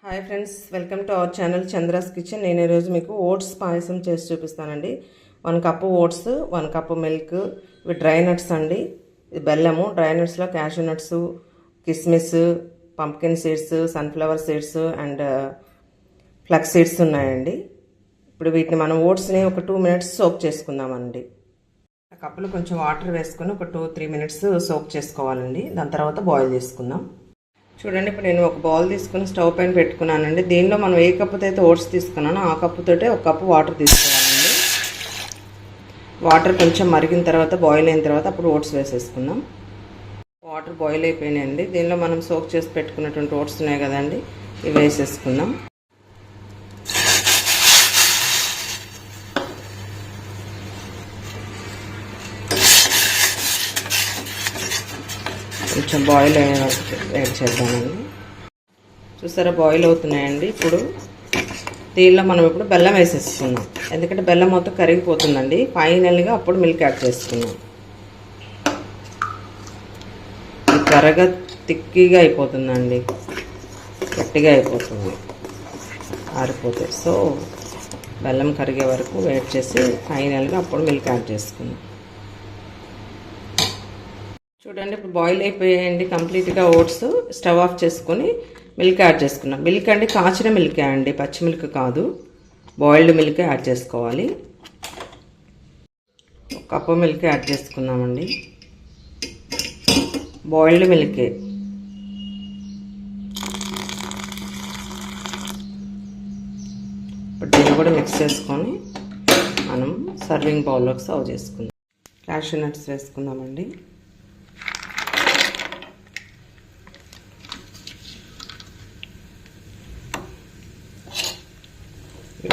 Hi friends, welcome to our channel Chandra's kitchen. నేను ఈరోజు మీకు ఓట్స్ పాయసం చేసి చూపిస్తానండి. 1 కప్పు ఓట్స్, 1 కప్పు మిల్క్, ఇవి డ్రై నట్స్ అండి. ఇది బెల్లము. డ్రై నట్స్లో క్యాషూ నట్స్, కిస్మిస్, pumpkin seeds, sunflower seeds and flax seeds ఉన్నాయండి. ఇప్పుడు వీటిని మనం ఓట్స్ని ఒక 2 మినిట్స్ సోక్ చేసుకుందామండి. ఆ కప్పులో కొంచెం వాటర్ వేసుకొని ఒక 2-3 మినిట్స్ సోక్ చేసుకోవాలండి. దాని తర్వాత బాయిల్ చేసుకుందాం. చూడండి, ఇప్పుడు నేను ఒక బౌల్ తీసుకుని స్టవ్ పైన పెట్టుకున్నానండి. దీనిలో మనం ఏ కప్పుతో అయితే ఓట్స్ తీసుకున్నానో ఆ కప్పుతోటే 1 కప్పు వాటర్ తీసుకోవాలండి. వాటర్ కొంచెం మరిగిన తర్వాత, బాయిల్ అయిన తర్వాత అప్పుడు ఓట్స్ వేసేసుకుందాం. వాటర్ బాయిల్ అయిపోయినాయండి. దీనిలో మనం సోక్ చేసి పెట్టుకున్నటువంటి ఓట్స్ ఉన్నాయి కదండి, ఇవి వేసేసుకుందాం. కొంచెం బాయిల్ అయిన యాడ్ చేద్దామండి. చూసారా, బాయిల్ అవుతున్నాయండి. ఇప్పుడు దీనిలో మనం ఇప్పుడు బెల్లం వేసేసుకున్నాం, ఎందుకంటే బెల్లం మొత్తం కరిగిపోతుందండి. ఫైనల్గా అప్పుడు మిల్క్ యాడ్ చేసుకున్నాం. త్వరగా తిక్కిగా అయిపోతుందండి, గట్టిగా అయిపోతుంది ఆరిపోతే. సో బెల్లం కరిగే వరకు వెయిట్ చేసి ఫైనల్గా అప్పుడు మిల్క్ యాడ్ చేసుకున్నాం. చూడండి, ఇప్పుడు బాయిల్ అయిపోయాయండి కంప్లీట్గా ఓట్స్. స్టవ్ ఆఫ్ చేసుకొని మిల్క్ యాడ్ చేసుకున్నాం. మిల్క్ అండి కాచిన మిల్కే అండి, పచ్చి మిల్క్ కాదు, బాయిల్డ్ మిల్క్ యాడ్ చేసుకోవాలి. 1 కప్పు మిల్క్ యాడ్ చేసుకున్నామండి, బాయిల్డ్ మిల్కే. ఇప్పుడు దీన్ని కూడా మిక్స్ చేసుకొని మనం సర్వింగ్ బౌల్లోకి సర్వ్ చేసుకుందాం. క్యాషూ నట్స్ వేసుకుందామండి.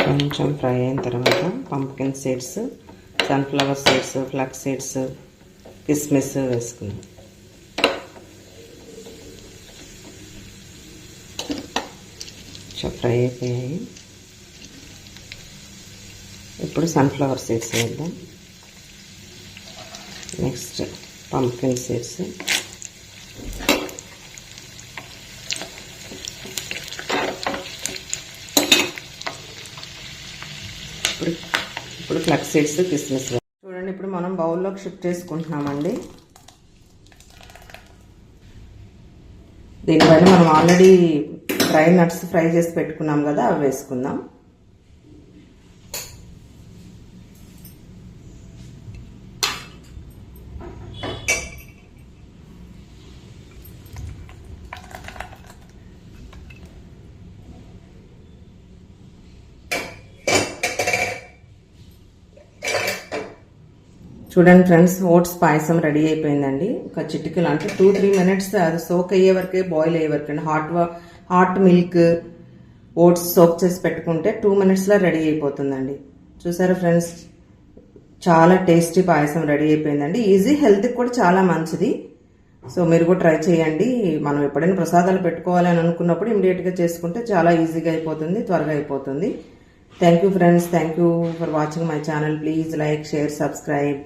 కొంచెం ఫ్రై అయిన తర్వాత pumpkin seeds, sunflower seeds, flax seeds, కిస్మిస్ వేసుకుందాం. కొంచెం ఫ్రై అయిపోయాయి. ఇప్పుడు సన్ఫ్లవర్ సీడ్స్ వేద్దాం. నెక్స్ట్ పంప్కిన్ సీడ్స్, ఇప్పుడు ఫ్లక్స్ సీడ్స్, కిస్మిస్. చూడండి, ఇప్పుడు మనం బౌల్లోకి షిఫ్ట్ చేసుకుంటున్నామండి. దీనిపైన మనం ఆల్రెడీ డ్రై నట్స్ ఫ్రై చేసి పెట్టుకున్నాం కదా, అవి వేసుకుందాం. చూడండి ఫ్రెండ్స్, ఓట్స్ పాయసం రెడీ అయిపోయిందండి. ఒక చిటికలు అంటే 2-3 మినిట్స్ అది సోక్ అయ్యే వరకే, బాయిల్ అయ్యే వరకు అండి. హాట్ మిల్క్, ఓట్స్ సోక్ చేసి పెట్టుకుంటే 2 మినిట్స్లో రెడీ అయిపోతుందండి. చూసారా ఫ్రెండ్స్, చాలా టేస్టీ పాయసం రెడీ అయిపోయిందండి. ఈజీ, హెల్త్కి కూడా చాలా మంచిది. సో మీరు కూడా ట్రై చేయండి. మనం ఎప్పుడైనా ప్రసాదాలు పెట్టుకోవాలి అని అనుకున్నప్పుడు ఇమీడియట్గా చేసుకుంటే చాలా ఈజీగా అయిపోతుంది, త్వరగా అయిపోతుంది. Thank you friends, thank you for watching my channel. Please like, share, subscribe.